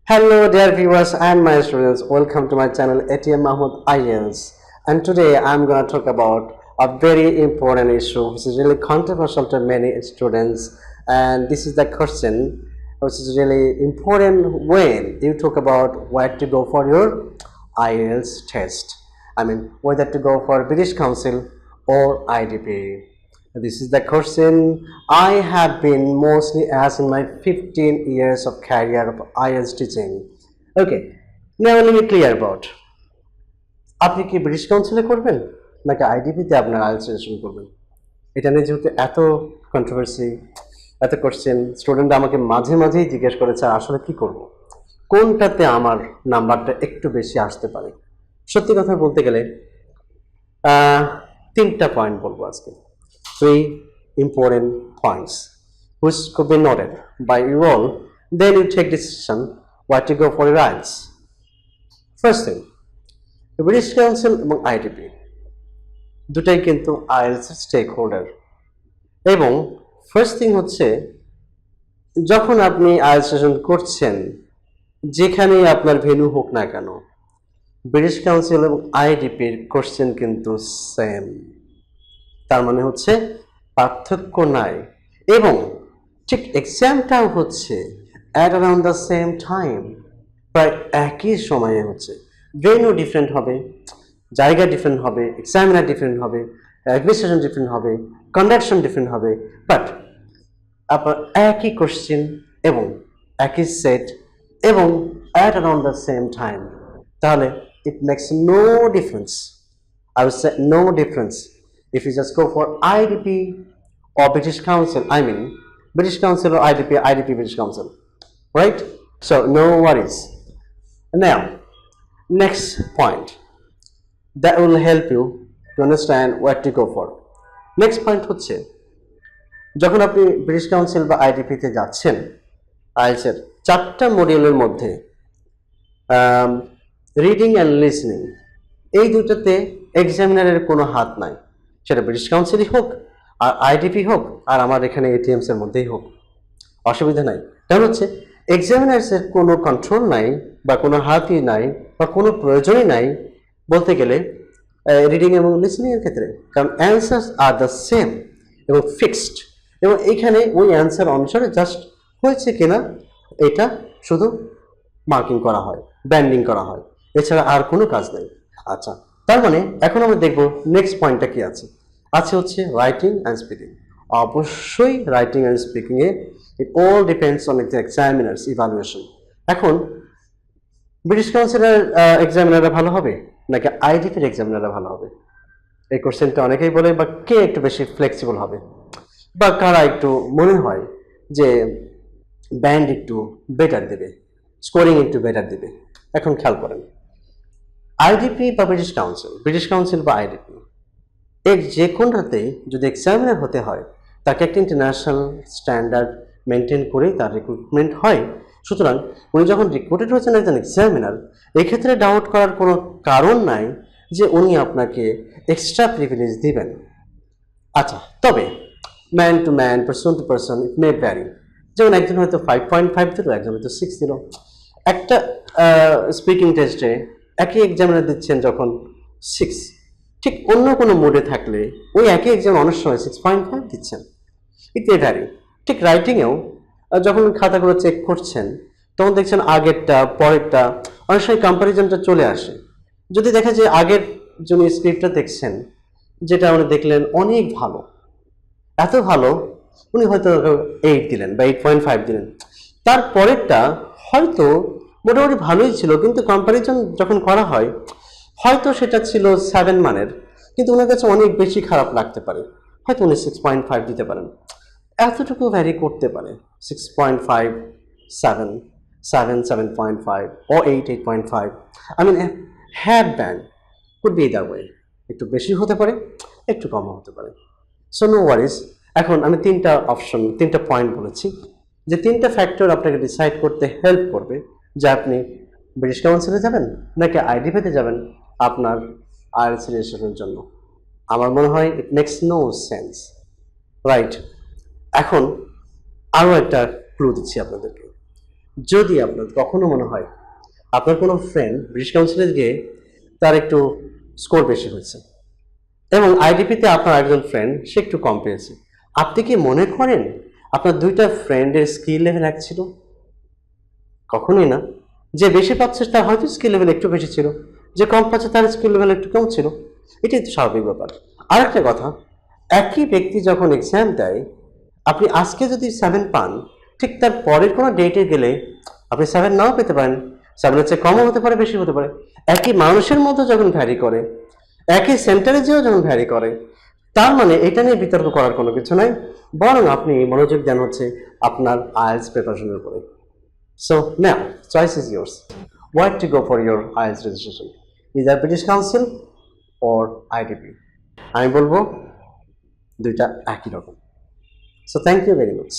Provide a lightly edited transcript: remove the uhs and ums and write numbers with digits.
Hello, dear viewers and my students. Welcome to my channel ATM Mahmood IELTS. And today I'm going to talk about a very important issue which is really controversial to many students. And this is the question which is really important when you talk about where to go for your IELTS test. I mean, whether to go for British Council or IDP. This is the question I have been mostly asked in my 15 years of career of IELTS teaching. Okay, now let me clear about. আপনি কি British কাউন্সিলে করবেন নাকি আইডিপিতে আপনার IELTS registration করবেন? এটা নিয়ে যেহেতু এত কন্ট্রোভার্সি, এত কোশ্চেন, স্টুডেন্ট আমাকে মাঝে মাঝেই জিজ্ঞেস করেছে আসলে কি করব, কোনটাতে আমার নাম্বারটা একটু বেশি আসতে পারে। সত্যি কথা বলতে গেলে তিনটা পয়েন্ট বলবো আজকে। Three important points which could be noted by you all, then you take decision what to go for your IELTS. First thing, British Council এবং IDP দুটাই কিন্তু IELTS এর স্টেক হোল্ডার, এবং ফার্স্ট থিং হচ্ছে যখন আপনি IELTS সেশন করছেন যেখানেই আপনার ভেন্যু হোক না কেন, ব্রিটিশ কাউন্সিল এবং আইডিপির কোশ্চেন কিন্তু সেম। তার মানে হচ্ছে পার্থক্য নাই, এবং ঠিক এক্সামটাও হচ্ছে at around the same time, প্রায় একই সময়ে হচ্ছে। ভেন্যু ডিফারেন্ট হবে, জায়গা ডিফারেন্ট হবে, এক্সামিনার ডিফারেন্ট হবে, অ্যাডমিনিস্ট্রেশন ডিফারেন্ট হবে, কন্ডাকশন ডিফারেন্ট হবে, বাট আপনার একই কোশ্চেন এবং একই সেট এবং at around the same time. তাহলে it makes no difference. I would say no difference if you just go for IDP or British Council. I mean British Council or IDP British Council, right? So no worries. Now next point that will help you to understand what to go for. Next point হচ্ছে যখন আপনি British council বা আইডিপিতে যাচ্ছেন, IELTS এর চারটা মডিউলের মধ্যে reading and listening এই দুটোতে এক্সামিনারের কোনো হাত নাই, সেটা ব্রিটিশ কাউন্সিলই হোক আর আইডিপি হোক আর আমার এখানে এটিএমস এর মধ্যেই হোক, অসুবিধা নাই। কারণ হচ্ছে এক্সামিনার্সের কোনো কন্ট্রোল নাই বা কোনো হাতই নাই বা কোনো প্রয়োজনই নাই বলতে গেলে রিডিং এবং লিসনিং এর ক্ষেত্রে, কারণ অ্যান্সার্স আর দ্য সেম এবং ফিক্সড, এবং এইখানে ওই অ্যান্সার অনুসারে জাস্ট হয়েছে কিনা এটা শুধু মার্কিং করা হয়, ব্যান্ডিং করা হয়, এছাড়া আর কোনো কাজ নেই। আচ্ছা, তার মানে এখন আমরা দেখব নেক্সট পয়েন্টটা কি আছে। হচ্ছে রাইটিং অ্যান্ড স্পিকিং। অবশ্যই writing and speaking A it all depends on the examiners evaluation. এখন ব্রিটিশ কাউন্সিলের এক্সামিনাররা ভালো হবে নাকি আইডিপির এক্সামিনাররা ভালো হবে? এই কোশ্চেনটা অনেকেই বলে, বা কে একটু বেশি ফ্লেক্সিবল হবে, বা কারা একটু মনে হয় যে ব্যান্ড একটু বেটার দেবে, স্কোরিং একটু বেটার দেবে। এখন খেয়াল করেন, আইডিপি বা ব্রিটিশ কাউন্সিল বা আইডিপি এর যে কোনটাতেই যদি এক্সামিনার হতে হয় তাকে একটা ইন্টারন্যাশনাল স্ট্যান্ডার্ড মেনটেন করেই তার রিক্রুটমেন্ট হয়। সুতরাং উনি যখন রিক্রুটেড হয়েছেন একজন এক্সামিনার, এক্ষেত্রে ডাউট করার কোনো কারণ নাই যে উনি আপনাকে এক্সট্রা প্রিভিলেজ দিবেন। আচ্ছা, তবে man to man, person to person it may vary. যেমন একজন হয়তো 5.5 দিল, একজন হয়তো 6 দিল। একটা স্পিকিং টেস্টে একই এক্সামিনার দিচ্ছেন যখন 6, ঠিক অন্য কোনো মোডে থাকলে ওই একই এক্সাম অনেক সময় 6.5 দিচ্ছেন। ইট মে ভ্যারি। ঠিক রাইটিংয়েও যখন খাতাগুলো চেক করছেন তখন দেখছেন আগেরটা পরেরটা, অনেক সময় কম্প্যারিজনটা চলে আসে। যদি দেখা যায় আগের যিনি স্ক্রিপ্টটা দেখছেন, যেটা উনি দেখলেন অনেক ভালো, এত ভালো উনি হয়তো 8 দিলেন বা 8.5 দিলেন, তার পরেরটা হয়তো মোটামুটি ভালোই ছিল, কিন্তু কম্প্যারিজন যখন করা হয় হয়তো সেটা ছিল 7 মানের, কিন্তু ওনার কাছে অনেক বেশি খারাপ লাগতে পারে, হয়তো উনি 6.5 দিতে পারেন। এতটুকু ভ্যারি করতে পারে, 6.5, 7, 7.5 ও 8.5। I mean head band could be either way, একটু বেশি হতে পারে, একটু কম হতে পারে। So no worries. এখন আমি তিনটা পয়েন্ট বলেছি, যে তিনটা ফ্যাক্টর আপনাকে ডিসাইড করতে হেল্প করবে যে আপনি ব্রিটিশ কাউন্সিলে যাবেন নাকি আইডিপিতে যাবেন আপনার আইএলটিএস রেজিস্ট্রেশনের জন্য। আমার মনে হয় it makes no sense, right? এখন আরও একটা ক্লু দিচ্ছি আপনাদেরকে। যদি আপনার কখনো মনে হয় আপনার কোনো ফ্রেন্ড ব্রিটিশ কাউন্সিলে গিয়ে তার একটু স্কোর বেশি হয়েছে এবং আইডিপিতে আপনার একজন ফ্রেন্ড সে একটু কম পেয়েছে, আপনি কি মনে করেন আপনার দুইটা ফ্রেন্ডের স্কিল লেভেল এক ছিল? কখনোই না। যে বেশি পাচ্ছে তার হয়তো স্কিল লেভেল একটু বেশি ছিল, যে কম পাচ্ছে তার স্কিল লেভেল একটু কম ছিল। এটাই তো স্বাভাবিক ব্যাপার। আরেকটা কথা, একই ব্যক্তি যখন এক্সাম দেয়, আপনি আজকে যদি 7 পান, ঠিক তার পরের কোনো ডেটে গেলে আপনি 7 নাও পেতে পারেন, 7-এর চেয়ে কমও হতে পারে, বেশি হতে পারে। একই মানুষের মধ্যে যখন ভ্যারি করে, একই সেন্টারে যেও যখন ভ্যারি করে, তার মানে এটা নিয়ে বিতর্ক করার কোনো কিছু নাই, বরং আপনি মনোযোগ দেন হচ্ছে আপনার আইএলটিএস প্রিপারেশনের উপরে। So now, choice is yours. Where to go for your IELTS registration? Either British Council or IDP. আমি বলবো দুইটা একই রকম। So thank you very much.